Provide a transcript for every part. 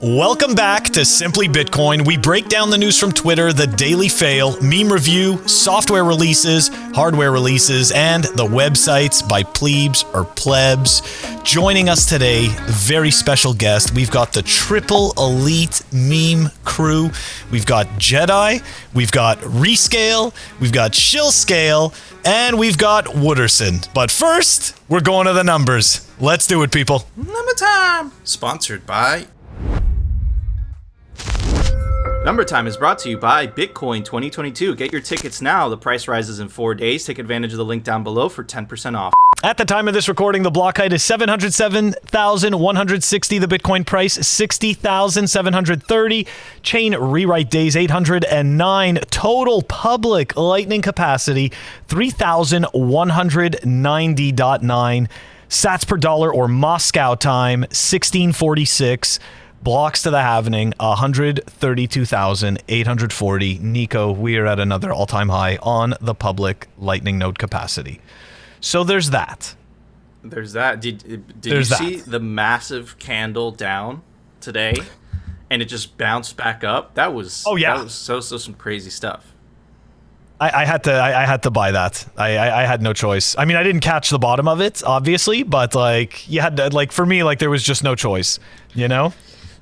Welcome back to Simply Bitcoin. We break down the news from Twitter, the daily fail, meme review, software releases, hardware releases, and the websites by plebes or plebs. Joining us today, very special guest. We've got the triple elite meme crew. We've got Jedi, we've got Rescale, we've got Shillscale, and we've got Wooderson. But first, we're going to the numbers. Let's do it, people. Number time. Sponsored by... Number Time is brought to you by Bitcoin 2022. Get your tickets now. The price rises in 4 days. Take advantage of the link down below for 10% off. At the time of this recording, the block height is 707,160. The Bitcoin price, 60,730. Chain rewrite days, 809. Total public Lightning capacity, 3,190.9. Sats per dollar or Moscow time, 1646. Blocks to the halvening, 132,840. Nico, we are at another all-time high on the public Lightning node capacity. So there's that. There's that. Did you see the massive candle down today, and it just bounced back up? That was that was so some crazy stuff. I had to buy that. I had no choice. I mean, I didn't catch the bottom of it, obviously, but like you had to, like, for me, like there was just no choice, you know?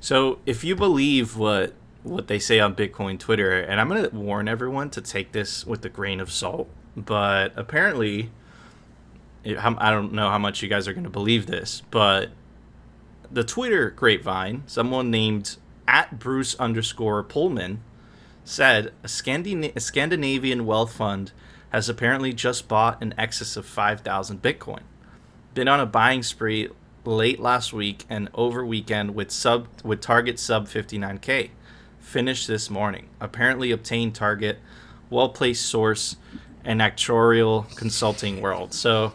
So if you believe what they say on Bitcoin Twitter, and I'm going to warn everyone to take this with a grain of salt, but apparently, I don't know how much you guys are going to believe this, but the Twitter grapevine, someone named @Bruce_Pullman, said a Scandinavian wealth fund has apparently just bought in excess of 5,000 Bitcoin. Been on a buying spree late last week and over weekend with target sub 59K. Finished this morning. Apparently obtained target, well-placed source, and actuarial consulting world. So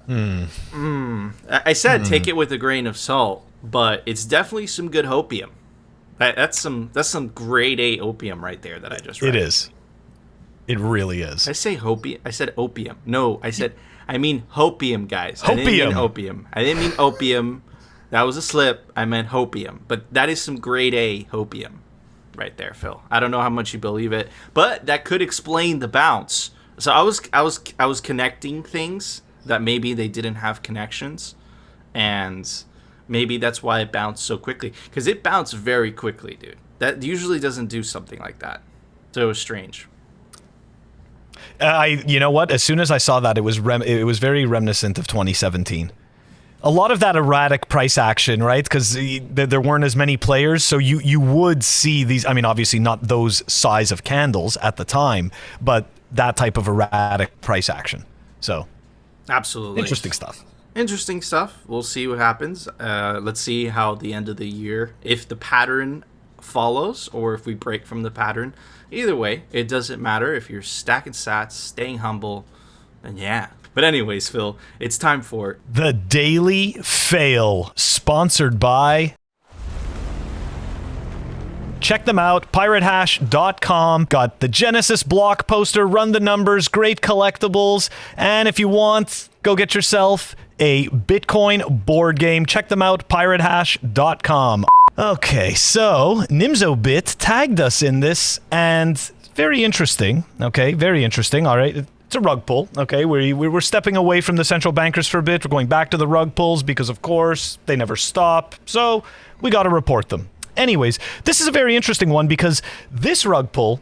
I said take it with a grain of salt, but it's definitely some good hopium. That's some grade A opium right there that I just read. It is. It really is. I say hopium. I said opium. No, I mean hopium, guys. Hopium. I didn't mean opium. I didn't mean opium. That was a slip. I meant hopium. But that is some grade A hopium right there, Phil. I don't know how much you believe it, but that could explain the bounce. So I was connecting things that maybe they didn't have connections, and maybe that's why it bounced so quickly, because it bounced very quickly, dude. That usually doesn't do something like that. So it was strange. You know what? As soon as I saw that, it was very reminiscent of 2017. A lot of that erratic price action, right? Because there weren't as many players, so you would see these. I mean, obviously not those size of candles at the time, but that type of erratic price action. So, absolutely interesting stuff. Interesting stuff. We'll see what happens. Let's see how the end of the year, if the pattern follows or if we break from the pattern. Either way, it doesn't matter. If you're stacking sats, staying humble, then yeah. But anyways, Phil, it's time for the Daily Fail, sponsored by... Check them out, piratehash.com. Got the Genesis block poster, run the numbers, great collectibles. And if you want, go get yourself a Bitcoin board game. Check them out, piratehash.com. Okay, so NimzoBit tagged us in this, and very interesting. Okay, very interesting. All right, it's a rug pull. Okay, we're stepping away from the central bankers for a bit. We're going back to the rug pulls because, of course, they never stop. So we got to report them. Anyways, this is a very interesting one because this rug pull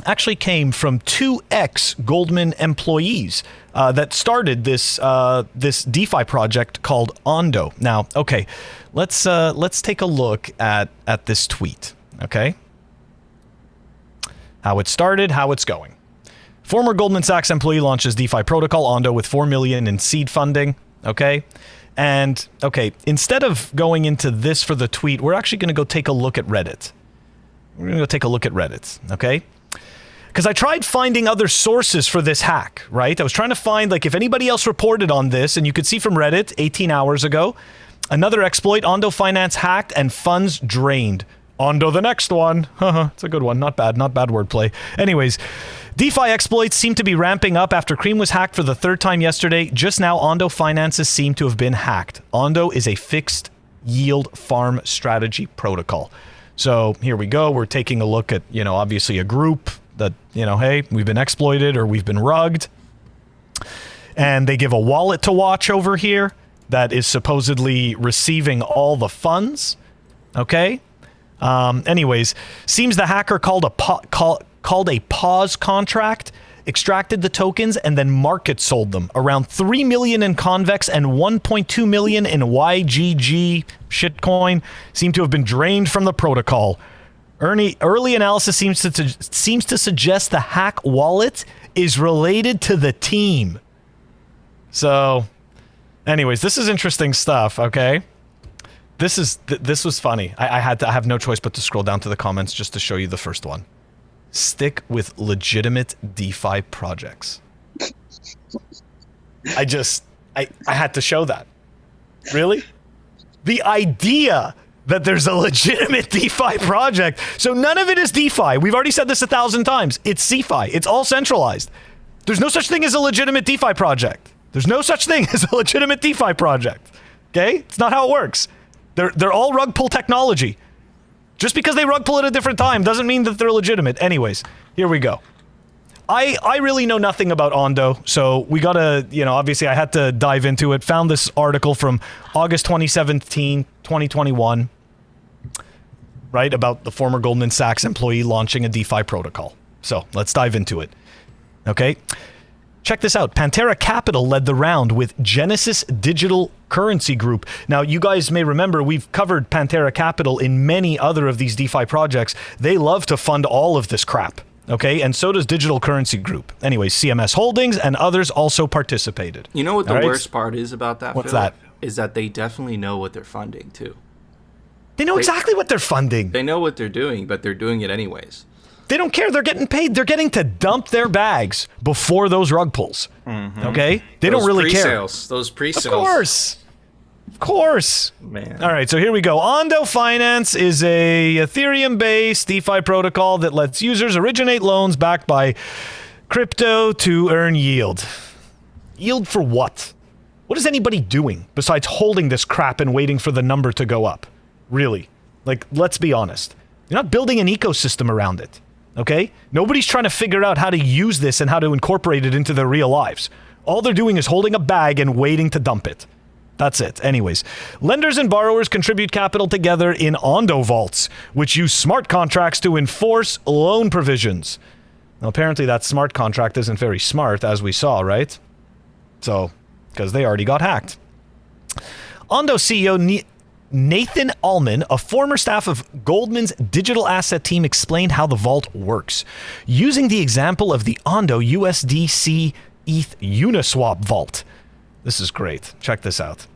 actually came from two ex-Goldman employees that started this DeFi project called Ondo. Now, okay, let's take a look at this tweet. Okay, how it started, how it's going. Former Goldman Sachs employee launches DeFi protocol Ondo with $4 million in seed funding. Okay, and okay, instead of going into this for the tweet, we're actually going to go take a look at Reddit. We're going to go take a look at Reddit. Okay. Because I tried finding other sources for this hack, right? I was trying to find, like, if anybody else reported on this, and you could see from Reddit 18 hours ago, another exploit, Ondo Finance hacked and funds drained. Ondo the next one. It's a good one. Not bad wordplay. Anyways, DeFi exploits seem to be ramping up after Cream was hacked for the third time yesterday. Just now, Ondo finances seem to have been hacked. Ondo is a fixed yield farm strategy protocol. So here we go. We're taking a look at, obviously a group that, hey, we've been exploited or we've been rugged. And they give a wallet to watch over here that is supposedly receiving all the funds. Okay. Anyways, seems the hacker called a pause contract, extracted the tokens, and then market sold them. Around 3 million in Convex and 1.2 million in YGG shitcoin seem to have been drained from the protocol. Early analysis seems to suggest the hack wallet is related to the team. So, anyways, this is interesting stuff, okay? This was funny. I have no choice but to scroll down to the comments just to show you the first one. Stick with legitimate DeFi projects. I had to show that. Really? The idea that there's a legitimate DeFi project. So none of it is DeFi. We've already said this 1,000 times. It's CeFi. It's all centralized. There's no such thing as a legitimate DeFi project. There's no such thing as a legitimate DeFi project. Okay? It's not how it works. They're all rug pull technology. Just because they rug pull at a different time doesn't mean that they're legitimate. Anyways, here we go. I really know nothing about Ondo, so we gotta, obviously I had to dive into it. Found this article from August 2017, 2021, right, about the former Goldman Sachs employee launching a DeFi protocol. So let's dive into it. Okay. Check this out. Pantera Capital led the round with Genesis Digital Currency Group. Now, you guys may remember we've covered Pantera Capital in many other of these DeFi projects. They love to fund all of this crap. Okay, and so does Digital Currency Group. Anyways, CMS Holdings and others also participated. You know what the worst part is about that? What's that? Is that they definitely know what they're funding too. They know exactly what they're funding. They know what they're doing, but they're doing it anyways. They don't care. They're getting paid. They're getting to dump their bags before those rug pulls. Mm-hmm. Okay? They don't really care. Those pre-sales. Of course. Man. All right, so here we go. Ondo Finance is a Ethereum-based DeFi protocol that lets users originate loans backed by crypto to earn yield. Yield for what? What is anybody doing besides holding this crap and waiting for the number to go up? Really? Like, let's be honest. You're not building an ecosystem around it. Okay? Nobody's trying to figure out how to use this and how to incorporate it into their real lives. All they're doing is holding a bag and waiting to dump it. That's it. Anyways, lenders and borrowers contribute capital together in Ondo vaults, which use smart contracts to enforce loan provisions. Now, apparently that smart contract isn't very smart, as we saw, right? So, because they already got hacked. Ondo CEO Nathan Allman, a former staff of Goldman's digital asset team, explained how the vault works, using the example of the Ondo USDC ETH Uniswap vault. This is great. Check this out.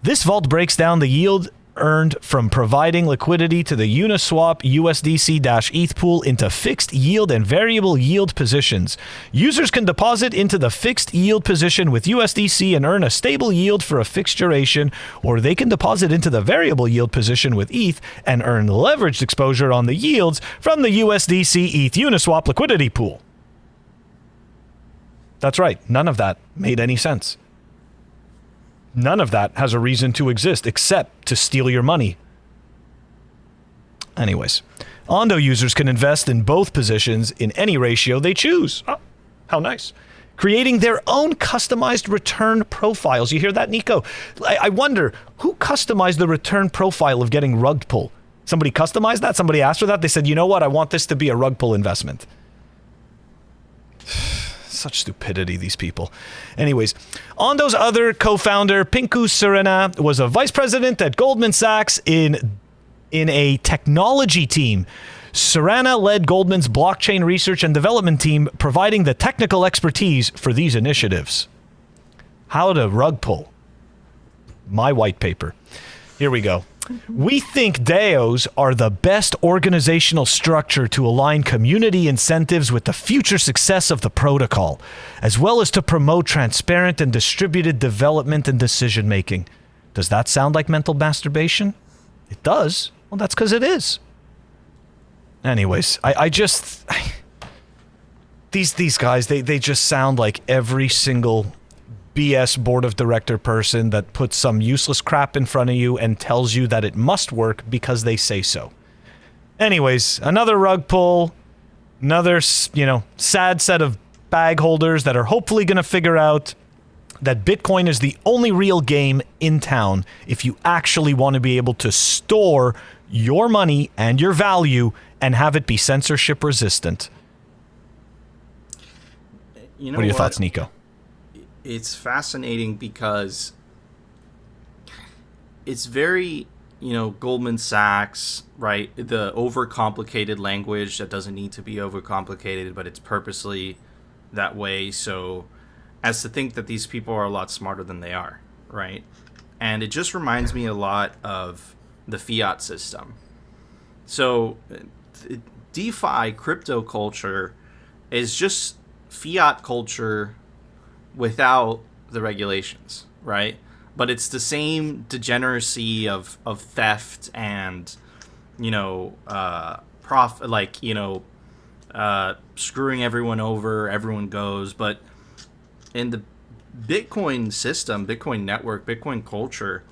This vault breaks down the yield earned from providing liquidity to the Uniswap USDC-ETH pool into fixed yield and variable yield positions. Users can deposit into the fixed yield position with USDC and earn a stable yield for a fixed duration, or they can deposit into the variable yield position with ETH and earn leveraged exposure on the yields from the USDC-ETH Uniswap liquidity pool. That's right. None of that made any sense. None of that has a reason to exist except to steal your money. Anyways, Ondo users can invest in both positions in any ratio they choose. Oh, how nice. Creating their own customized return profiles. You hear that, Nico? I wonder, who customized the return profile of getting rug pull? Somebody customized that? Somebody asked for that? They said, you know what? I want this to be a rug pull investment. Such stupidity, these people. Anyways, Ondo's other co-founder, Pinku Serena, was a vice president at Goldman Sachs in a technology team. Serena led Goldman's blockchain research and development team, providing the technical expertise for these initiatives. How to rug pull. My white paper. Here we go. We think DAOs are the best organizational structure to align community incentives with the future success of the protocol, as well as to promote transparent and distributed development and decision making. Does that sound like mental masturbation? It does. Well, that's because it is. Anyways, these guys, they just sound like every single BS board of director person that puts some useless crap in front of you and tells you that it must work because they say so. Anyways, another rug pull, another, sad set of bag holders that are hopefully going to figure out that Bitcoin is the only real game in town if you actually want to be able to store your money and your value and have it be censorship resistant. What are your thoughts, Nico? It's fascinating because it's very, Goldman Sachs, right? The overcomplicated language that doesn't need to be overcomplicated, but it's purposely that way. So as to think that these people are a lot smarter than they are, right? And it just reminds me a lot of the fiat system. So DeFi crypto culture is just fiat culture without the regulations, right? But it's the same degeneracy of theft and, screwing everyone over, everyone goes. But in the Bitcoin system, Bitcoin network, Bitcoin culture,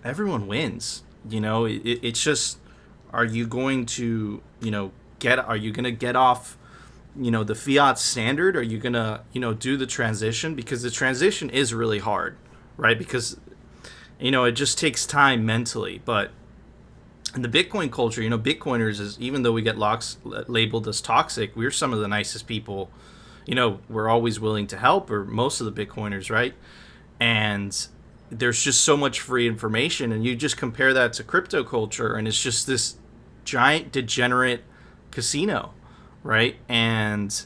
everyone wins. It's just, are you going to, are you going to get off, the fiat standard? Are you going to, do the transition? Because the transition is really hard, right? Because, it just takes time mentally. But in the Bitcoin culture, Bitcoiners, is, even though we get labeled as toxic, we're some of the nicest people. We're always willing to help, or most of the Bitcoiners, right? And there's just so much free information, and you just compare that to crypto culture, and it's just this giant degenerate casino, right? And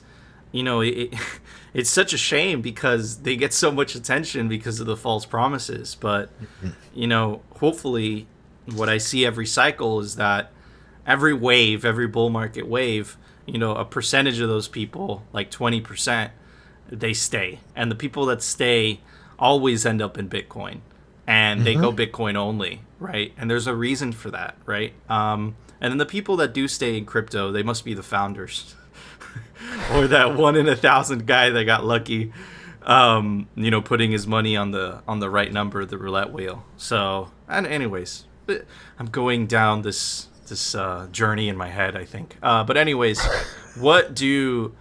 it's such a shame because they get so much attention because of the false promises. But hopefully what I see every cycle is that every wave, every bull market wave, a percentage of those people, like 20%, they stay. And the people that stay always end up in Bitcoin, and they go Bitcoin only, right? And there's a reason for that, right? And then the people that do stay in crypto, they must be the founders. Or that 1 in 1,000 guy that got lucky, putting his money on the right number of the roulette wheel. So, and anyways, I'm going down this journey in my head, I think. But anyways, what are you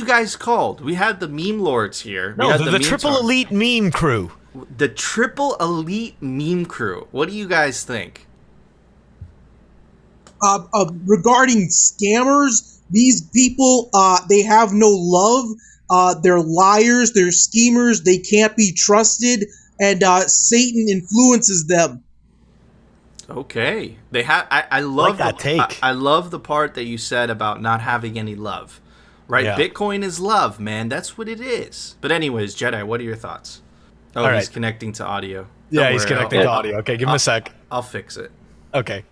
guys called? We had the meme lords here. No, the triple elite meme crew. The triple elite meme crew. What do you guys think? Regarding scammers, these people, they have no love. They're liars. They're schemers. They can't be trusted. And Satan influences them. Okay, they have. I love that take. I love the part that you said about not having any love, right? Yeah. Bitcoin is love, man. That's what it is. But anyways, Jedi, what are your thoughts? Oh, he's connecting to audio. Yeah, he's connecting to audio. Okay, give him a sec. I'll fix it. Okay.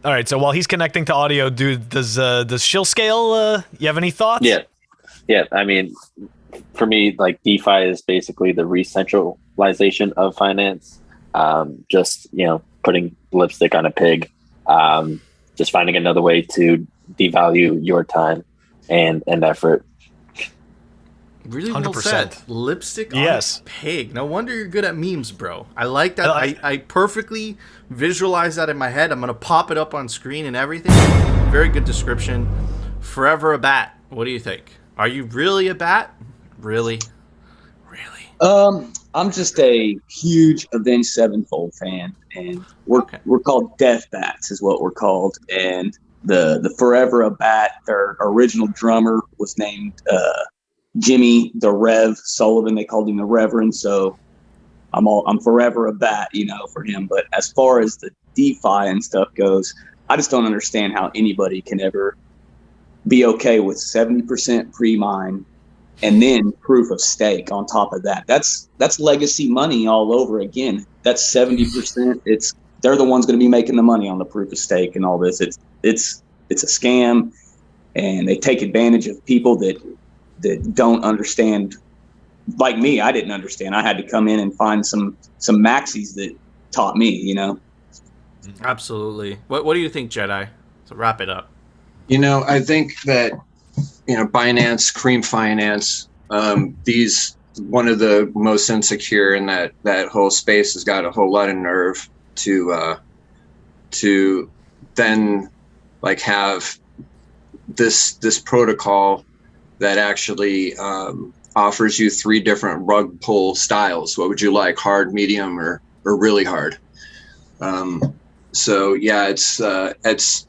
All right. So while he's connecting to audio, does Shill Scale? You have any thoughts? Yeah. I mean, for me, like DeFi is basically the re-centralization of finance. Just putting lipstick on a pig, just finding another way to devalue your time and effort. Really 100%. Well said. Lipstick on a pig. No wonder you're good at memes, bro. I like that. I perfectly visualize that in my head. I'm going to pop it up on screen and everything. Very good description. Forever a bat. What do you think? Are you really a bat? Really? I'm just a huge Avenged Sevenfold fan, and we're called Death Bats, is what we're called. And the Forever a Bat, their original drummer was named Jimmy the Rev Sullivan. They called him the Reverend, so I'm forever a bat, for him. But as far as the DeFi and stuff goes, I just don't understand how anybody can ever be okay with 70% pre-mine and then proof of stake on top of that. That's legacy money all over again. That's 70%. They're the ones going to be making the money on the proof of stake and all this. It's a scam, and they take advantage of people that don't understand. Like me, I didn't understand. I had to come in and find some maxis that taught me, Absolutely. What do you think, Jedi? So wrap it up. I think that Binance, Cream Finance, these one of the most insecure in that whole space has got a whole lot of nerve to then like have this protocol that actually offers you 3 different rug pull styles. What would you like, hard, medium, or really hard? So yeah, it's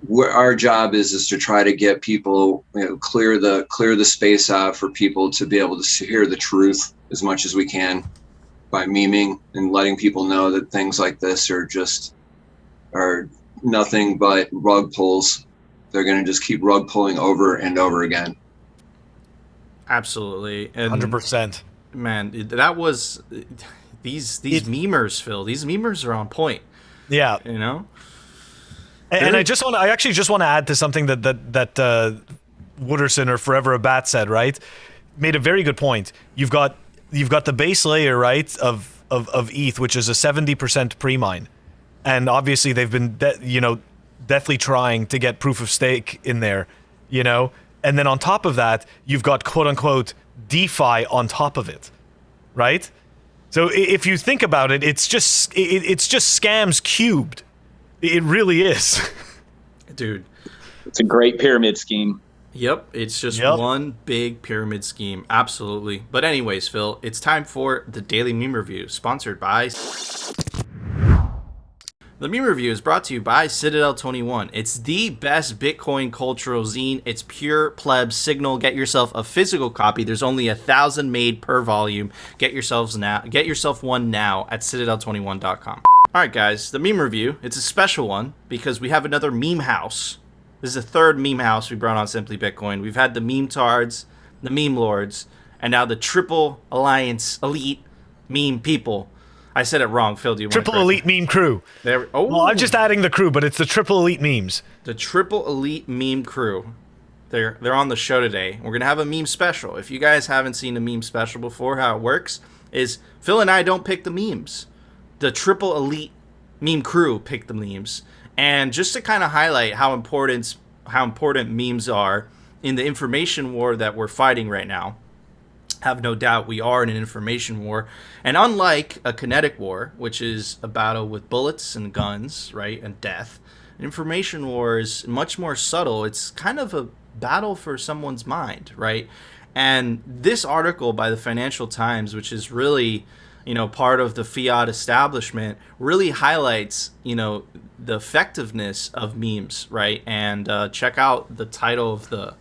where our job is to try to get people, clear the space out for people to be able to hear the truth as much as we can by memeing and letting people know that things like this are nothing but rug pulls. They're going to just keep rug pulling over and over again. Absolutely. And 100%. man, that was these memers, Phil. These memers are on point. Yeah. You know? And I actually just want to add to something that Wooderson or Forever a Bat said, right? Made a very good point. You've got the base layer, right, of ETH, which is a 70% pre-mine. And obviously they've been deathly trying to get proof of stake in there, And then on top of that, you've got quote unquote DeFi on top of it, right? So if you think about it, it's just scams cubed. It really is. Dude. It's a great pyramid scheme. Yep, it's just one big pyramid scheme. Absolutely. But anyways, Phil, it's time for the Daily Meme Review, sponsored by... The Meme Review is brought to you by Citadel 21. It's the best Bitcoin cultural zine. It's pure pleb signal. Get yourself a physical copy. There's only 1,000 made per volume. Get yourself one now at citadel21.com. All right, guys, the Meme Review, it's a special one because we have another meme house. This is the third meme house we brought on Simply Bitcoin. We've had the meme tards, the meme lords, and now the Triple Alliance Elite Meme People. I said it wrong, Phil. Do you want Triple Elite Meme Crew? Well, I'm just adding the crew, but it's the Triple Elite Memes. The Triple Elite Meme Crew. They're on the show today. We're gonna have a meme special. If you guys haven't seen a meme special before, how it works is Phil and I don't pick the memes. The Triple Elite Meme Crew pick the memes. And just to kind of highlight how important memes are in the information war that we're fighting right now, have no doubt we are in an information war. And unlike a kinetic war, which is a battle with bullets and guns, right, and death, an information war is much more subtle. It's kind of a battle for someone's mind, right? And this article by the Financial Times, which is really, part of the fiat establishment, really highlights, the effectiveness of memes, right? And check out the title of the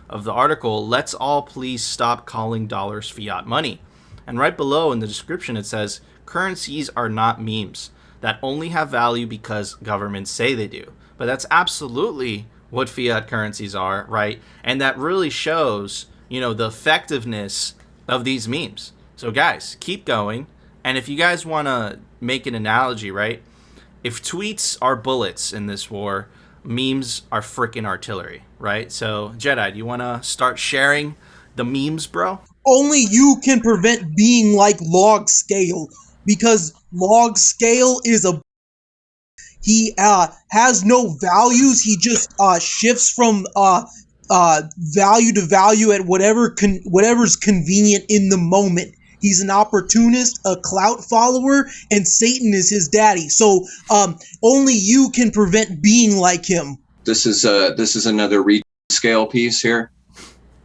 article, "Let's all please stop calling dollars fiat money." And right below in the description it says, "Currencies are not memes that only have value because governments say they do." But that's absolutely what fiat currencies are, right? And that really shows, the effectiveness of these memes. So guys, keep going. And if you guys want to make an analogy, right? If tweets are bullets in this war, memes are freaking artillery, right? So, Jedi, do you want to start sharing the memes, bro? Only you can prevent being like Log Scale, because Log Scale is he has no values. He just shifts from value to value at whatever's convenient in the moment. He's an opportunist, a clout follower, and Satan is his daddy. So only you can prevent being like him. This is another rescale piece here.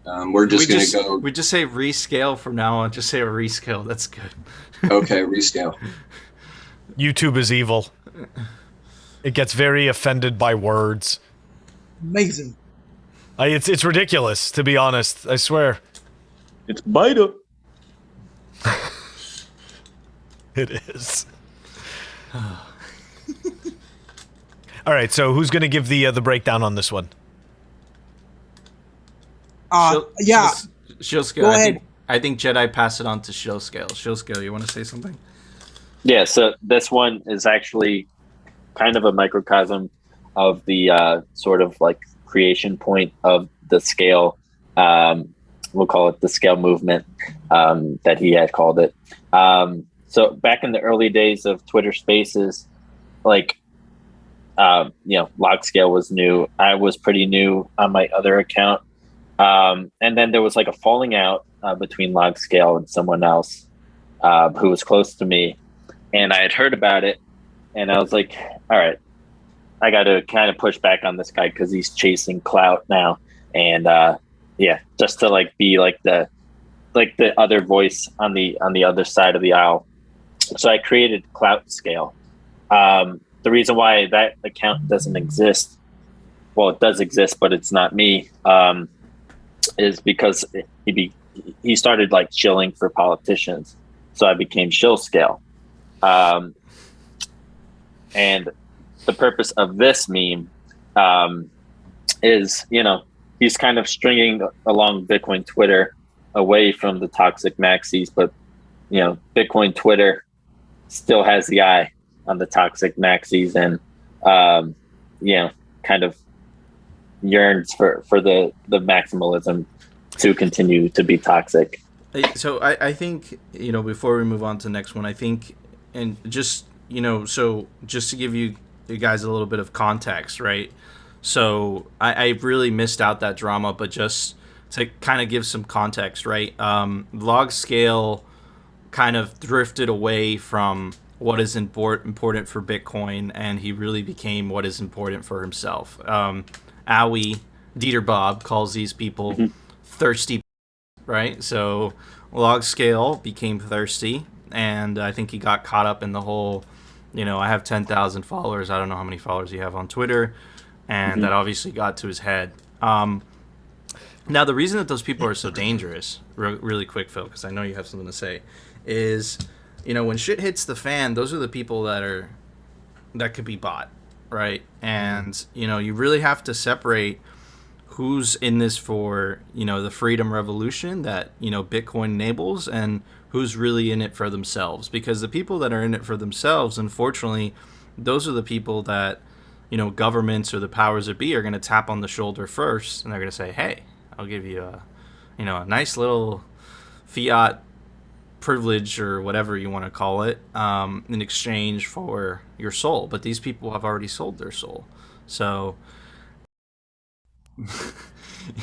We're just going to go. We just say rescale from now on. Just say a rescale. That's good. Okay, rescale. YouTube is evil. It gets very offended by words. Amazing. It's ridiculous, to be honest. I swear. It's beta. It is. All right, so who's going to give the breakdown on this one? Shill Scale. Go ahead. I think Jedi pass it on to Shill Scale. Shill Scale, you want to say something? Yeah, so this one is actually kind of a microcosm of the sort of like creation point of the scale. We'll call it the scale movement that he had called it. So back in the early days of Twitter Spaces, log scale was new. I was pretty new on my other account. And then there was like a falling out between Logscale and someone else who was close to me. And I had heard about it. And I was like, all right, I got to kind of push back on this guy because he's chasing clout now. And just to like be like the other voice on the other side of the aisle. So I created Clout Scale. The reason why that account doesn't exist, well, it does exist, but it's not me, is because he started like shilling for politicians. So I became Shill Scale. And the purpose of this meme is, he's kind of stringing along Bitcoin Twitter away from the toxic maxis, but Bitcoin Twitter still has the eye on the toxic maxis, and kind of yearns for the maximalism to continue to be toxic. So I think, before we move on to the next one, I think, and just, so just to give you guys a little bit of context, right? So I really missed out that drama, but just to kind of give some context, right? Logscale kind of drifted away from what is important for Bitcoin, and he really became what is important for himself. Owie, Dieter Bob calls these people thirsty, right? So Logscale became thirsty, and I think he got caught up in the whole, I have 10,000 followers. I don't know how many followers you have on Twitter, and that obviously got to his head. Now, the reason that those people are so dangerous, really quick, Phil, because I know you have something to say, is, when shit hits the fan, those are the people that could be bought, right? And, you really have to separate who's in this for, the freedom revolution that, Bitcoin enables, and who's really in it for themselves. Because the people that are in it for themselves, unfortunately, those are the people that, governments or the powers that be are going to tap on the shoulder first, and they're going to say, hey, I'll give you a nice little fiat privilege or whatever you want to call it, in exchange for your soul. But these people have already sold their soul. So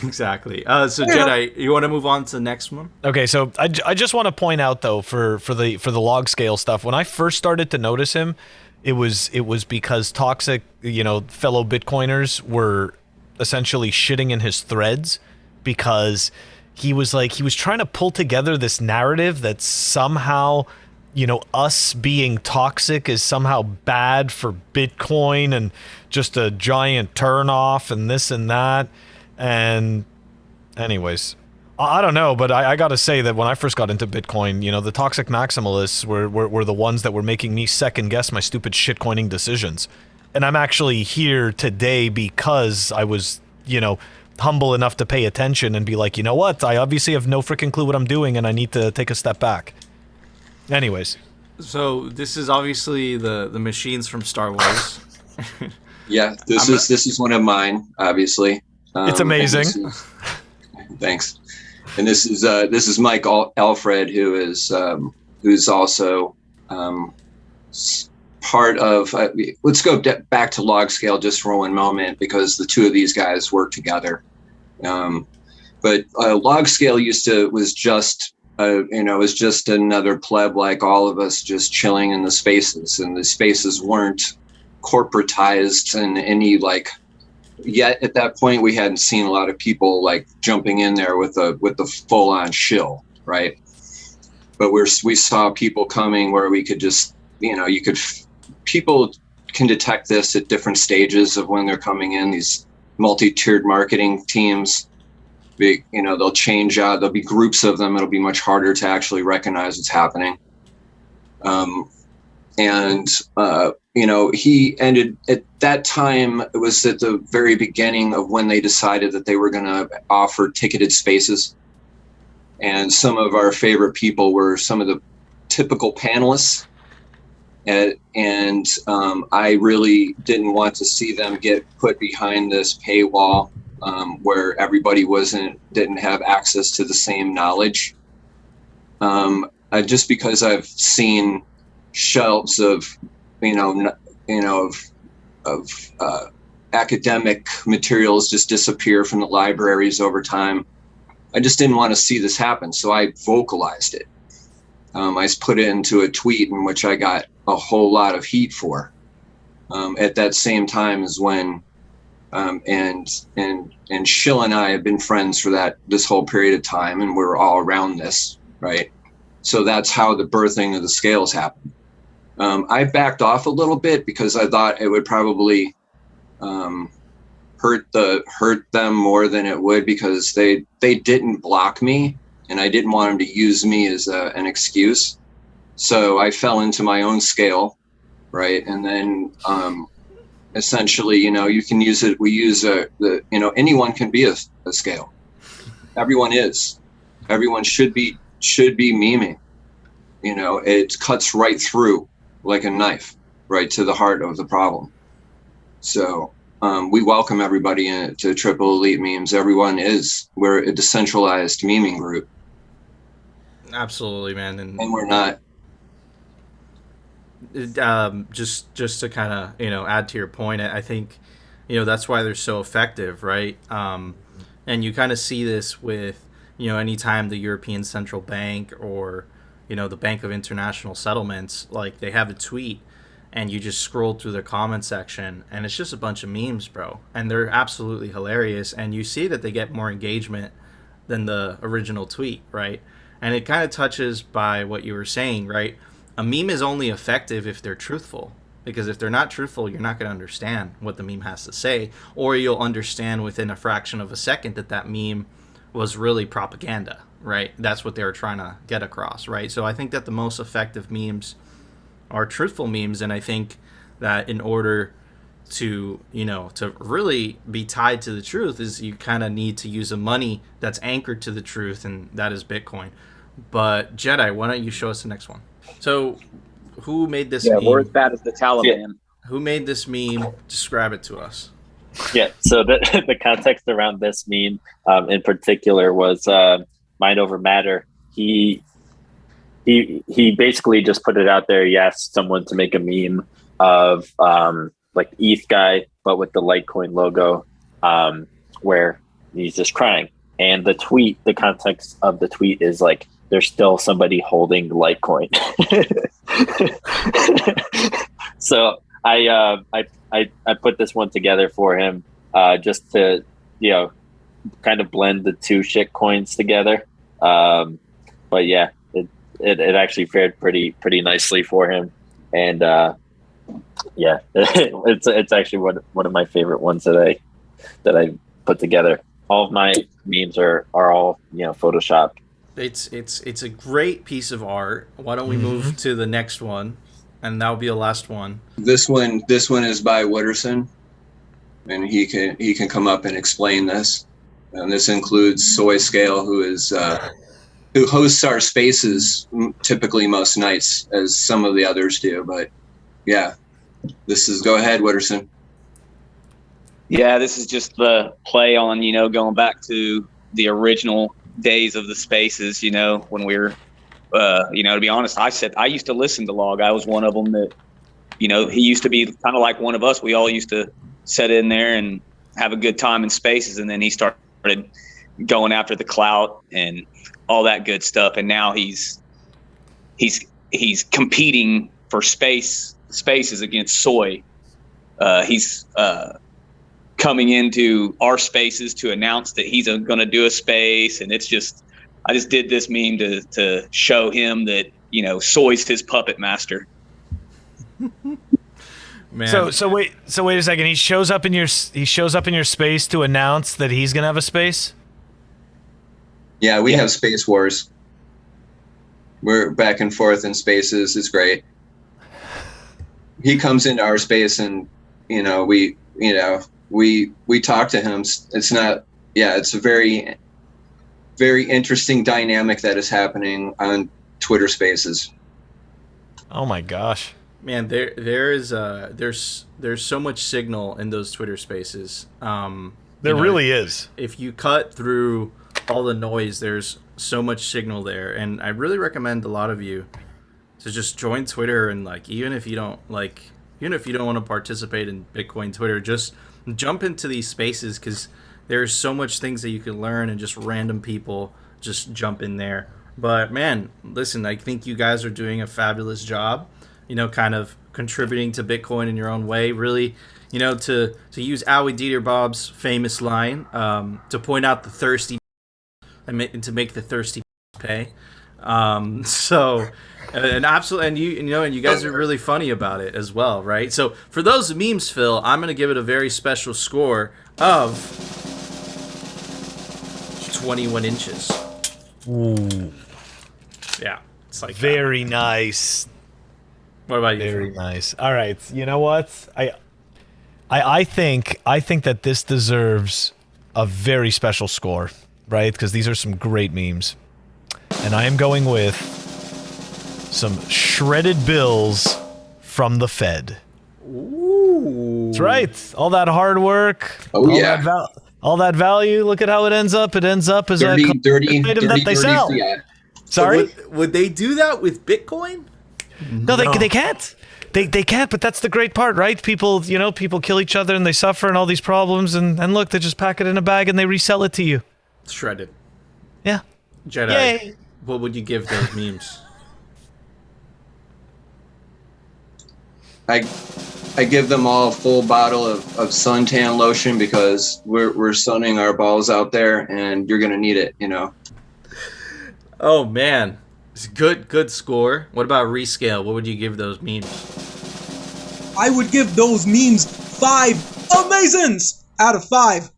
exactly. So Jedi, you want to move on to the next one? Okay, so I just want to point out though, for the log scale stuff, when I first started to notice him, it was because toxic, fellow Bitcoiners were essentially shitting in his threads, because he was trying to pull together this narrative that somehow, us being toxic is somehow bad for Bitcoin and just a giant turnoff and this and that. And anyways, I don't know, but I got to say that when I first got into Bitcoin, the toxic maximalists were the ones that were making me second guess my stupid shitcoining decisions. And I'm actually here today because I was, humble enough to pay attention and be like, you know what? I obviously have no freaking clue what I'm doing, and I need to take a step back. Anyways. So this is obviously the machines from Star Wars. Yeah, this is one of mine, obviously. It's amazing. Thanks. And this is Mike Alfred, who's also part of. Let's go back to Logscale just for one moment, because the two of these guys work together. But Logscale was just another pleb like all of us, just chilling in the spaces, and the spaces weren't corporatized in any yet at that point. We hadn't seen a lot of people jumping in there with the full on shill, right? But we saw people coming where we could just, people can detect this at different stages of when they're coming in. These multi-tiered marketing teams, they'll change out. There'll be groups of them. It'll be much harder to actually recognize what's happening. He ended at that time. It was at the very beginning of when they decided that they were going to offer ticketed spaces. And some of our favorite people were some of the typical panelists. And I really didn't want to see them get put behind this paywall where everybody didn't have access to the same knowledge. Just because I've seen shelves of academic materials just disappear from the libraries over time. I just didn't want to see this happen, so I vocalized it. I put it into a tweet in which I got a whole lot of heat for. At that same time as when, and Shill and I have been friends for this whole period of time, and we're all around this, right? So that's how the birthing of the scales happened. I backed off a little bit because I thought it would probably hurt them more than it would, because they didn't block me, and I didn't want them to use me as an excuse. So I fell into my own scale, right? And then essentially, you can use it. We use anyone can be a scale. Everyone is. Everyone should be memeing. It cuts right through like a knife, right to the heart of the problem. So we welcome everybody to Triple Elite Memes. We're a decentralized memeing group. Absolutely, man. And we're not. Just to kind of, add to your point, I think, that's why they're so effective, right? And you kind of see this with, anytime the European Central Bank or, the Bank of International Settlements, like they have a tweet and you just scroll through the comment section and it's just a bunch of memes, bro. And they're absolutely hilarious. And you see that they get more engagement than the original tweet, right? And it kind of touches by what you were saying, right? A meme is only effective if they're truthful, because if they're not truthful, you're not going to understand what the meme has to say, or you'll understand within a fraction of a second that meme was really propaganda, right? That's what they were trying to get across, right? So I think that the most effective memes are truthful memes, and I think that in order to, to really be tied to the truth is you kind of need to use a money that's anchored to the truth, and that is Bitcoin. But Jedi, why don't you show us the next one? So, who made this meme? Yeah, we're as bad as the Taliban. Yeah. Who made this meme? Describe it to us. Yeah, so the context around this meme in particular was Mind Over Matter. He basically just put it out there. He asked someone to make a meme of like ETH guy, but with the Litecoin logo, where he's just crying. And the context of the tweet is like, there's still somebody holding Litecoin. So I put this one together for him just to, kind of blend the two shit coins together. But yeah, it actually fared pretty nicely for him. And yeah, it's actually one of my favorite ones that I put together. All of my memes are all, Photoshopped. It's a great piece of art. Why don't we move to the next one, and that'll be the last one. This one is by Wooderson, and he can come up and explain this. And this includes Soy Scale, who hosts our spaces typically most nights, as some of the others do. But yeah, go ahead, Wooderson. Yeah, this is just the play on, going back to the original days of the spaces, when we were, to be honest, I used to listen to Log. I was one of them that, he used to be kind of like one of us. We all used to sit in there and have a good time in spaces. And then he started going after the clout and all that good stuff. And now he's competing for spaces against Soy. He's coming into our spaces to announce that he's going to do a space. And I just did this meme to show him that, Soy's his puppet master. Man. So wait a second. He shows up in your space to announce that he's going to have a space? Yeah, we have space wars. We're back and forth in spaces. It's great. He comes into our space and, we talk to him. It's a very, very interesting dynamic that is happening on Twitter Spaces. Oh my gosh, man! There's so much signal in those Twitter Spaces. There really is. If you cut through all the noise, there's so much signal there, and I really recommend a lot of you to just join Twitter and even if you don't even if you don't want to participate in Bitcoin Twitter, just jump into these spaces because there's so much things that you can learn, and just random people just jump in there. But man, listen, I think you guys are doing a fabulous job, kind of contributing to Bitcoin in your own way. Really, to use Owie Dieter Bob's famous line, to point out the thirsty and to make the thirsty pay. And absolutely, and you guys are really funny about it as well, right? So for those memes, Phil, I'm gonna give it a very special score of 21 inches. Ooh. Yeah, it's like very nice. What about you? Very nice. All right, you know what? I think that this deserves a very special score, right? Because these are some great memes, and I am going with some shredded bills from the Fed. Ooh. That's right. All that hard work. Oh, yeah. All that value. Look at how it ends up. It ends up as dirty, a item that they sell. Fiat. Sorry? So would they do that with Bitcoin? No, they can't. They can't, but that's the great part, right? People kill each other and they suffer and all these problems, and look, they just pack it in a bag and they resell it to you. Shredded. Yeah. Jedi. Yay. What would you give those memes? I give them all a full bottle of suntan lotion because we're sunning our balls out there, and you're gonna need it, Oh man, it's good score. What about rescale? What would you give those memes? I would give those memes 5 amazings out of 5.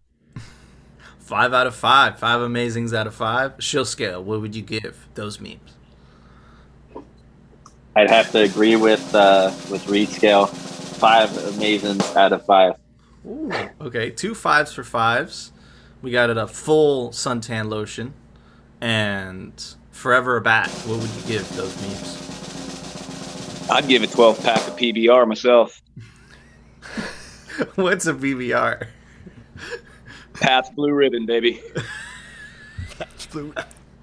5 out of 5. 5 amazings out of 5. Shill scale. What would you give those memes? I'd have to agree with rescale. 5 amazings out of 5. Ooh, okay, 2 5s for 5s. We got it a full suntan lotion and forever a bat. What would you give those memes? I'd give a 12-pack of PBR myself. What's a BBR? Pat's Blue Ribbon, baby.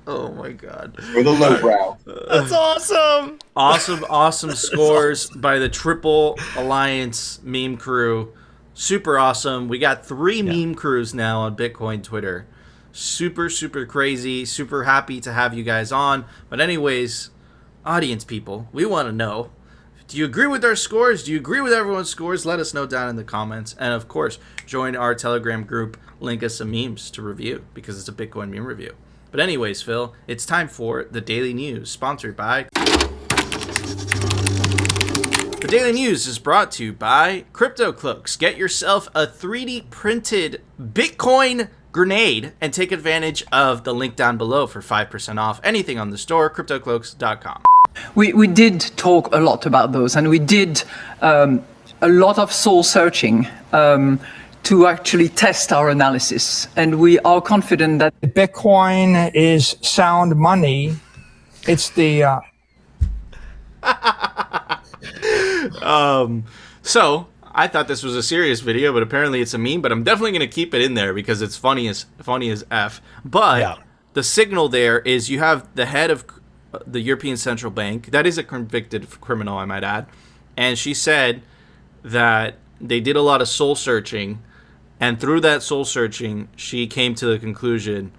Oh my god. Or the lowbrow. That's awesome. Awesome scores by the Triple Alliance meme crew. Super awesome. We got 3 meme crews now on Bitcoin Twitter. Super crazy. Super happy to have you guys on. But anyways, audience people, we want to know, do you agree with our scores? Do you agree with everyone's scores? Let us know down in the comments. And of course, join our Telegram group. Link us some memes to review because it's a Bitcoin meme review. But anyways, Phil, it's time for the Daily News, sponsored by... The Daily News is brought to you by Cloaks. Get yourself a 3D printed Bitcoin grenade and take advantage of the link down below for 5% off anything on the store, cryptocloaks.com. We did talk a lot about those, and we did a lot of soul searching to actually test our analysis. And we are confident that Bitcoin is sound money. It's the... So I thought this was a serious video, but apparently it's a meme. But I'm definitely going to keep it in there because it's funny as F. But the signal there is you have the head of the European Central Bank. That is a convicted criminal, I might add. And she said that they did a lot of soul searching. And through that soul searching, she came to the conclusion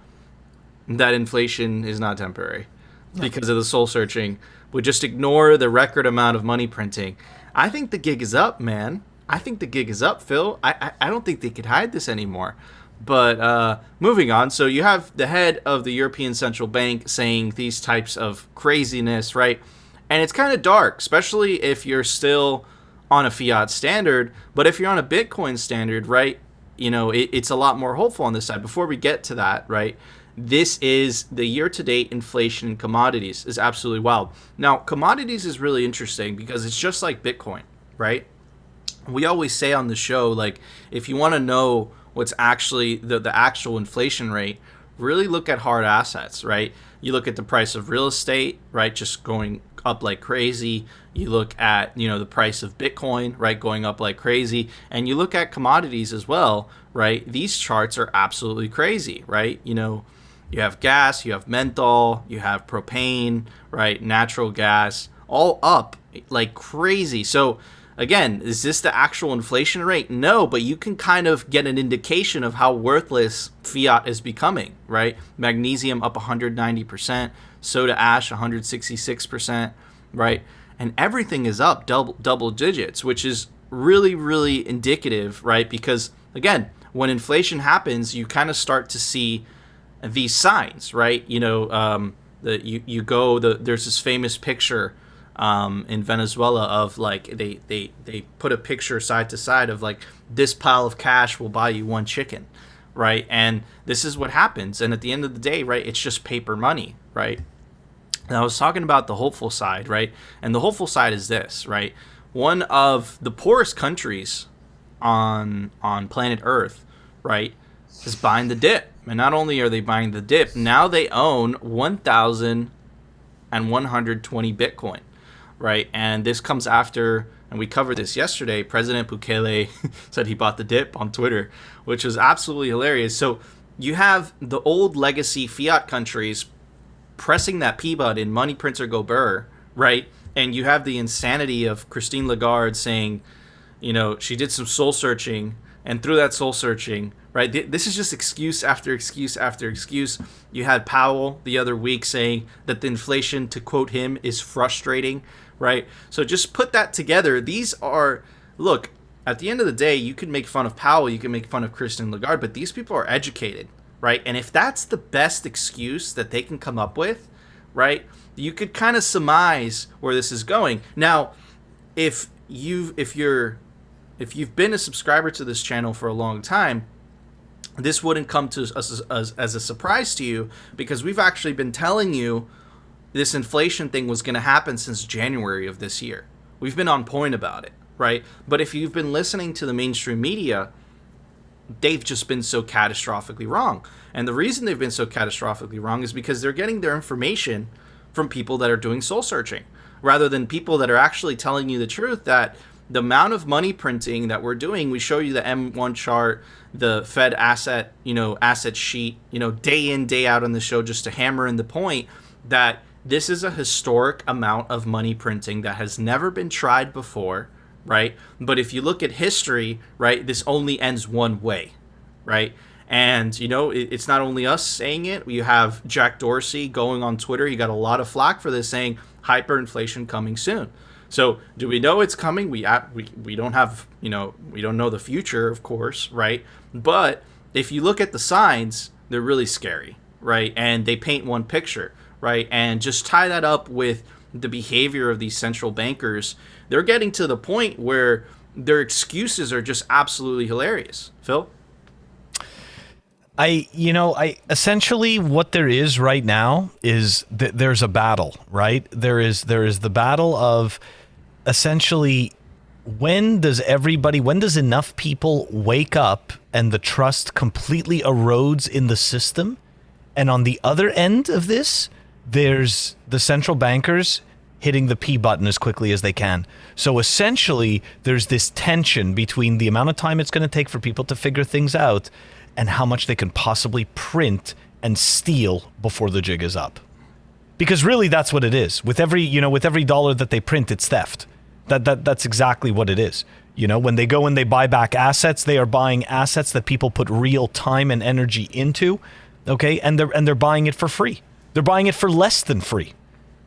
that inflation is not temporary because of the soul searching. Would just ignore the record amount of money printing. I think the gig is up, man. I think the gig is up, Phil. I don't think they could hide this anymore. But moving on. So you have the head of the European Central Bank saying these types of craziness, right? And it's kind of dark, especially if you're still on a fiat standard. But if you're on a Bitcoin standard, right, you know, it's a lot more hopeful on this side. Before we get to that, right, this is the year-to-date inflation in commodities is absolutely wild. Now, commodities is really interesting because it's just like Bitcoin, right? We always say on the show, like, if you want to know what's actually the actual inflation rate, really look at hard assets, right? You look at the price of real estate, right, just going up like crazy. You look at, you know, the price of Bitcoin, right, going up like crazy. And you look at commodities as well, right? These charts are absolutely crazy, right? You know, you have gas, you have menthol, you have propane, right, natural gas, all up like crazy. So again, is this the actual inflation rate? No, but you can kind of get an indication of how worthless fiat is becoming, right? Magnesium up 190%, soda ash 166%, right? And everything is up double digits, which is really, really indicative, right? Because again, when inflation happens, you kind of start to see these signs, right? There's this famous picture in Venezuela of like they put a picture side to side of like, this pile of cash will buy you one chicken, right? And this is what happens. And at the end of the day, right, it's just paper money, right? And I was talking about the hopeful side, right? And the hopeful side is this, right? One of the poorest countries on planet Earth, right, is buying the dip. And not only are they buying the dip, now they own 1,120 Bitcoin, right? And this comes after, and we covered this yesterday, President Bukele said he bought the dip on Twitter, which was absolutely hilarious. So you have the old legacy fiat countries pressing that P button, money printer go burr, right? And you have the insanity of Christine Lagarde saying, she did some soul searching, and through that soul searching, right, this is just excuse after excuse after excuse. You had Powell the other week saying that the inflation, to quote him, is frustrating, right? So just put that together. These are, look, at the end of the day, you can make fun of Powell, you can make fun of Christine Lagarde, but these people are educated, right? And if that's the best excuse that they can come up with, right, you could kind of surmise where this is going. Now, if you've been a subscriber to this channel for a long time, this wouldn't come to us as a surprise to you, because we've actually been telling you this inflation thing was going to happen since January of this year. We've been on point about it, right? But if you've been listening to the mainstream media, they've just been so catastrophically wrong. And the reason they've been so catastrophically wrong is because they're getting their information from people that are doing soul searching, rather than people that are actually telling you the truth, that the amount of money printing that we're doing, we show you the M1 chart, the Fed asset sheet, day in, day out on the show, just to hammer in the point that this is a historic amount of money printing that has never been tried before, right? But if you look at history, right, this only ends one way, right? And, it's not only us saying it. You have Jack Dorsey going on Twitter. He got a lot of flack for this, saying hyperinflation coming soon. So do we know it's coming? We don't have, we don't know the future, of course, right? But if you look at the signs, they're really scary, right? And they paint one picture, right? And just tie that up with the behavior of these central bankers. They're getting to the point where their excuses are just absolutely hilarious. Phil? I essentially what there is right now is there's a battle, right? There is the battle of essentially when does enough people wake up and the trust completely erodes in the system? And on the other end of this, there's the central bankers hitting the P button as quickly as they can. So essentially, there's this tension between the amount of time it's going to take for people to figure things out and how much they can possibly print and steal before the jig is up. Because really, that's what it is. With every dollar that they print, it's theft. That's exactly what it is. When they go and they buy back assets, they are buying assets that people put real time and energy into, okay? And they're buying it for free. They're buying it for less than free,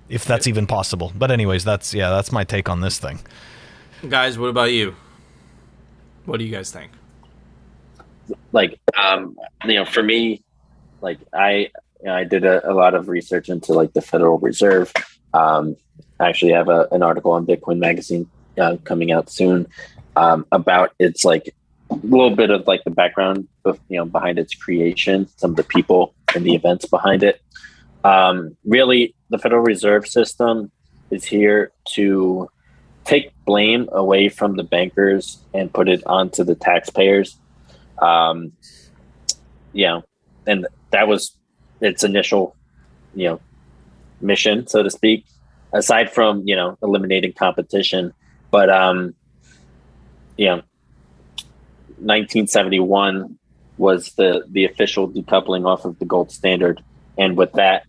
if that's even possible. But anyways, that's my take on this thing. Guys, what about you? What do you guys think? Like, for me, like I did a lot of research into like the Federal Reserve. I actually have an article on Bitcoin Magazine coming out soon about its like a little bit of like the background of, behind its creation, some of the people and the events behind it. Really, the Federal Reserve System is here to take blame away from the bankers and put it onto the taxpayers. And that was its initial, mission, so to speak, aside from, eliminating competition. But, 1971 was the official decoupling off of the gold standard. And with that,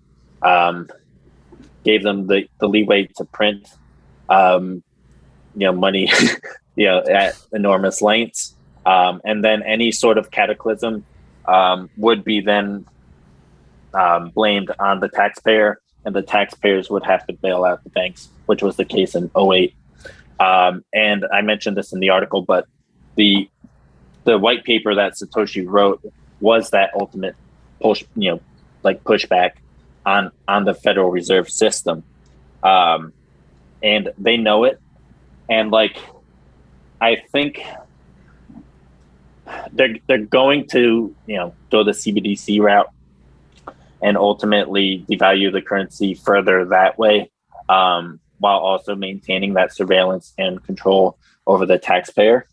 gave them the leeway to print money, at enormous lengths. And then any sort of cataclysm would be then blamed on the taxpayer, and the taxpayers would have to bail out the banks, which was the case in '08. And I mentioned this in the article, but the white paper that Satoshi wrote was that ultimate pushback on the Federal Reserve System. And they know it. And I think they're going to, go the CBDC route and ultimately devalue the currency further that way, while also maintaining that surveillance and control over the taxpayer.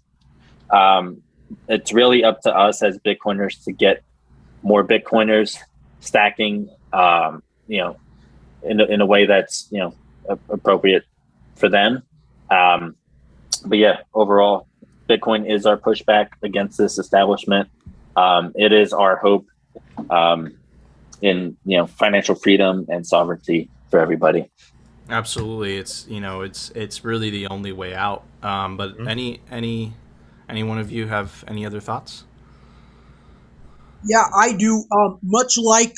It's really up to us as Bitcoiners to get more Bitcoiners stacking, in a way that's, appropriate for them. But yeah, overall, Bitcoin is our pushback against this establishment. It is our hope in financial freedom and sovereignty for everybody. Absolutely, it's really the only way out. But any one of you have any other thoughts? Yeah, I do. Much like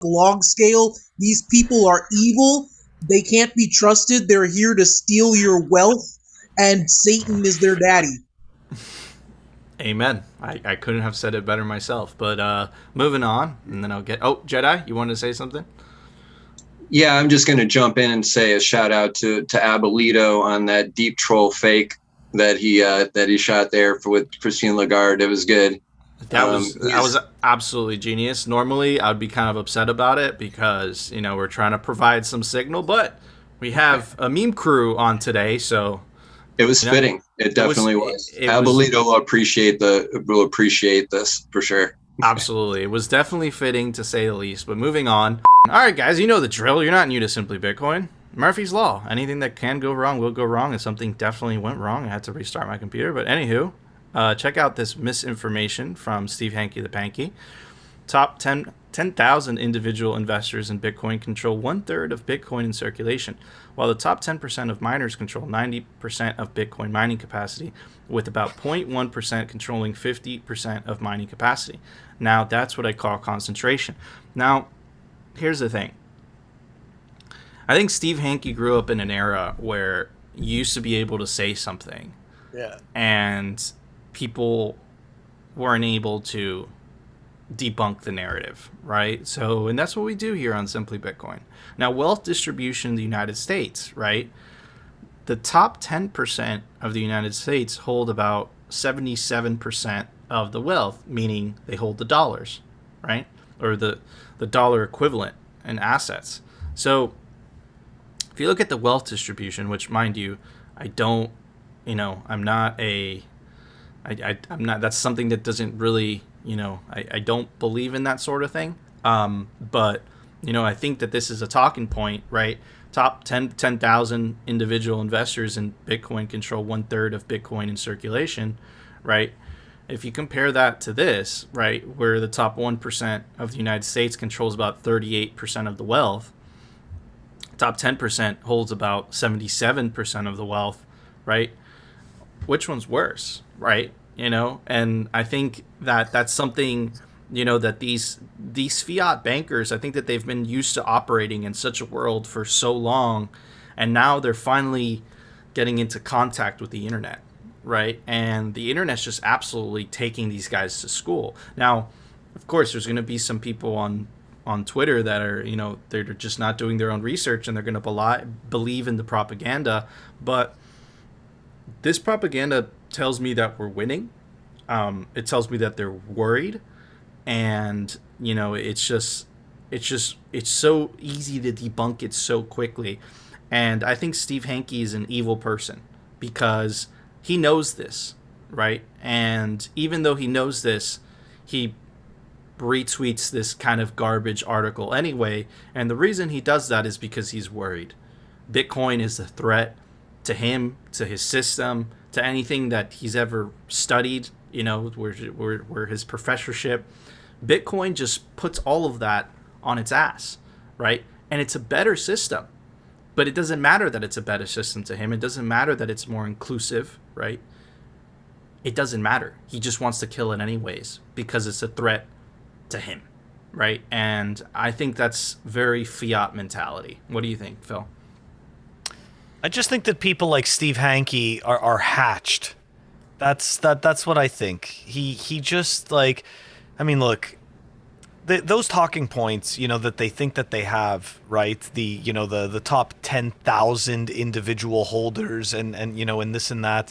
log scale, these people are evil. They can't be trusted. They're here to steal your wealth, and Satan is their daddy. Amen. I couldn't have said it better myself. But moving on, and then I'll get... Oh, Jedi, you wanted to say something? Yeah, I'm just going to jump in and say a shout out to Abolito on that deep troll fake that he shot there with Christine Lagarde. It was good. That was absolutely genius. Normally, I'd be kind of upset about it because, we're trying to provide some signal, but we have a meme crew on today, so... It was fitting. It definitely was. Abolito will appreciate this for sure. Absolutely. It was definitely fitting, to say the least. But moving on. All right, guys, you know the drill. You're not new to Simply Bitcoin. Murphy's Law. Anything that can go wrong will go wrong, and something definitely went wrong. I had to restart my computer. But anywho, check out this misinformation from Steve Hanke the Panky. Top 10,000 individual investors in Bitcoin control 1/3 of Bitcoin in circulation, while the top 10% of miners control 90% of Bitcoin mining capacity, with about 0.1% controlling 50% of mining capacity. Now, that's what I call concentration. Now, here's the thing. I think Steve Hanke grew up in an era where you used to be able to say something, and people weren't able to debunk the narrative, right? So, and that's what we do here on Simply Bitcoin. Now, wealth distribution in the United States, right? The top 10% of the United States hold about 77% of the wealth, meaning they hold the dollars, right? Or the dollar equivalent in assets. So, if you look at the wealth distribution, which, mind you, I'm not, that's something that doesn't really, I don't believe in that sort of thing. But, I think that this is a talking point, right? Top 10,000 individual investors in Bitcoin control 1/3 of Bitcoin in circulation, right? If you compare that to this, right, where the top 1% of the United States controls about 38% of the wealth, top 10% holds about 77% of the wealth, right? Which one's worse, right? And I think that that's something, that these fiat bankers, I think that they've been used to operating in such a world for so long, and now they're finally getting into contact with the internet, right? And the internet's just absolutely taking these guys to school. Now, of course, there's going to be some people on Twitter that are, they're just not doing their own research, and they're going to believe in the propaganda. But this propaganda tells me that we're winning. It tells me that they're worried, and it's so easy to debunk it so quickly. And I think Steve Hanke is an evil person because he knows this, right? And even though he knows this, he retweets this kind of garbage article anyway. And the reason he does that is because he's worried. Bitcoin is a threat to him, to his system, to anything that he's ever studied, where his professorship. Bitcoin just puts all of that on its ass, right? And it's a better system. But it doesn't matter that it's a better system to him. It doesn't matter that it's more inclusive, right? It doesn't matter. He just wants to kill it anyways because it's a threat to him, right? And I think that's very fiat mentality. What do you think, Phil? I just think that people like Steve Hanke are hatched. That's what I think. He just like, I mean, look, those talking points, you know, that they think that they have, right? The top 10,000 individual holders and you know, and this and that.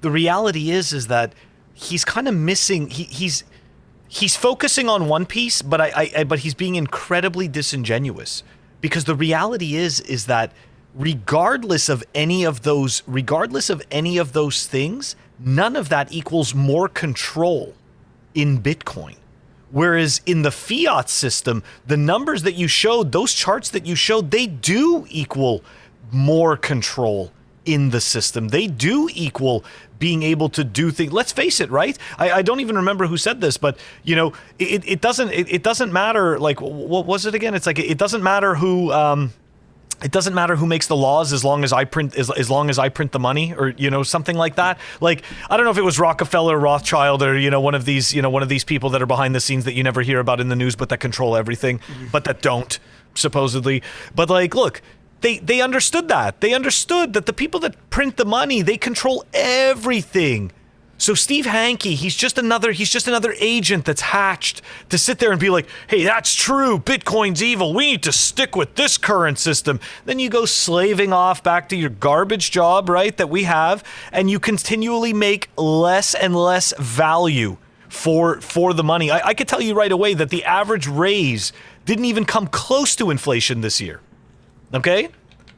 The reality is that he's kind of missing. He's focusing on one piece, but he's being incredibly disingenuous, because the reality is that regardless of any of those things, none of that equals more control in Bitcoin. Whereas in the fiat system, the numbers that you showed, those charts that you showed, they do equal more control in the system. They do equal being able to do things. Let's face it, right? I don't even remember who said this, but you know, it doesn't matter. Like, what was it again? It's like, it doesn't matter who. It doesn't matter who makes the laws as long as I print the money, or you know, something like that. Like, I don't know if it was Rockefeller, Rothschild, or you know, one of these people that are behind the scenes that you never hear about in the news, but that control everything, but that don't, supposedly. But like, look, they understood that. They understood that the people that print the money, they control everything. So Steve Hanke, he's just another agent that's hatched to sit there and be like, hey, that's true, Bitcoin's evil, we need to stick with this current system. Then you go slaving off back to your garbage job, right, that we have, and you continually make less and less value for the money. I could tell you right away that the average raise didn't even come close to inflation this year. Okay?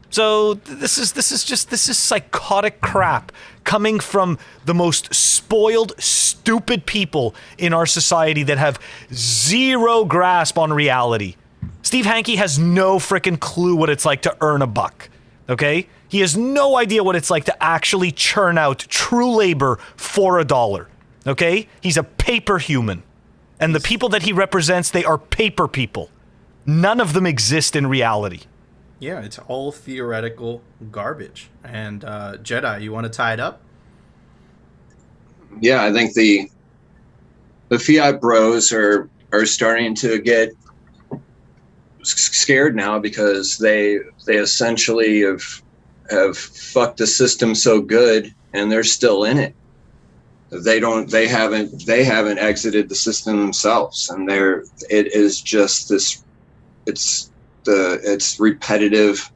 So this is psychotic crap coming from the most spoiled, stupid people in our society that have zero grasp on reality. Steve Hanke has no frickin' clue what it's like to earn a buck. Okay? He has no idea what it's like to actually churn out true labor for $1. Okay? He's a paper human. And the people that he represents, they are paper people. None of them exist in reality. Yeah, it's all theoretical garbage. And Jedi, you want to tie it up? Yeah, I think the fiat bros are starting to get scared now, because they essentially have fucked the system so good, and they're still in it. They haven't exited the system themselves, and it is just this. It's repetitive,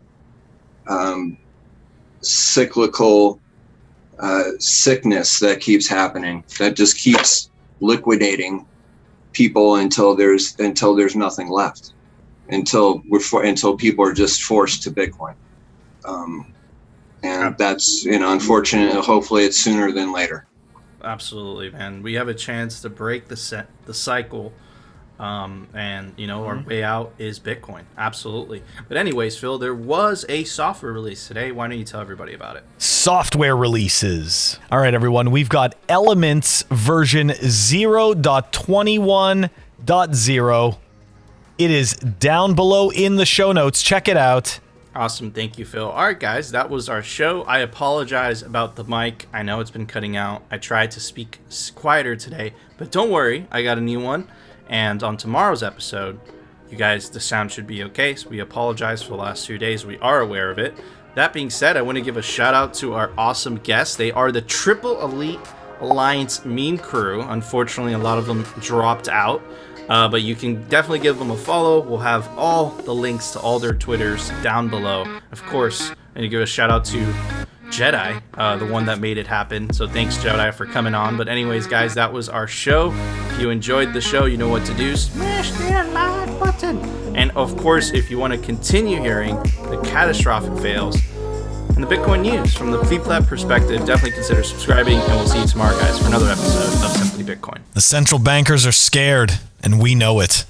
cyclical sickness that keeps happening, that just keeps liquidating people until there's nothing left, until people are just forced to Bitcoin, and that's, you know, unfortunate. Hopefully it's sooner than later. Absolutely, man. We have a chance to break the cycle. And you know, our way out is Bitcoin. Absolutely. But anyways, Phil, there was a software release today. Why don't you tell everybody about it? Software releases. All right, everyone. We've got Elements version 0.21.0. It is down below in the show notes. Check it out. Awesome. Thank you, Phil. All right, guys, that was our show. I apologize about the mic. I know it's been cutting out. I tried to speak quieter today, but don't worry. I got a new one. And on tomorrow's episode, you guys, the sound should be okay. So we apologize for the last 2 days. We are aware of it. That being said, I want to give a shout out to our awesome guests. They are the Triple Elite Alliance meme crew. Unfortunately, a lot of them dropped out. But you can definitely give them a follow. We'll have all the links to all their Twitters down below. Of course, I need to give a shout out to Jedi, the one that made it happen. So thanks, Jedi, for coming on. But anyways, guys, that was our show. If you enjoyed the show, you know what to do. Smash that like button. And of course, if you want to continue hearing the catastrophic fails and the Bitcoin news from the Fleet perspective, definitely consider subscribing. And we'll see you tomorrow, guys, for another episode of Simply Bitcoin. The central bankers are scared, and we know it.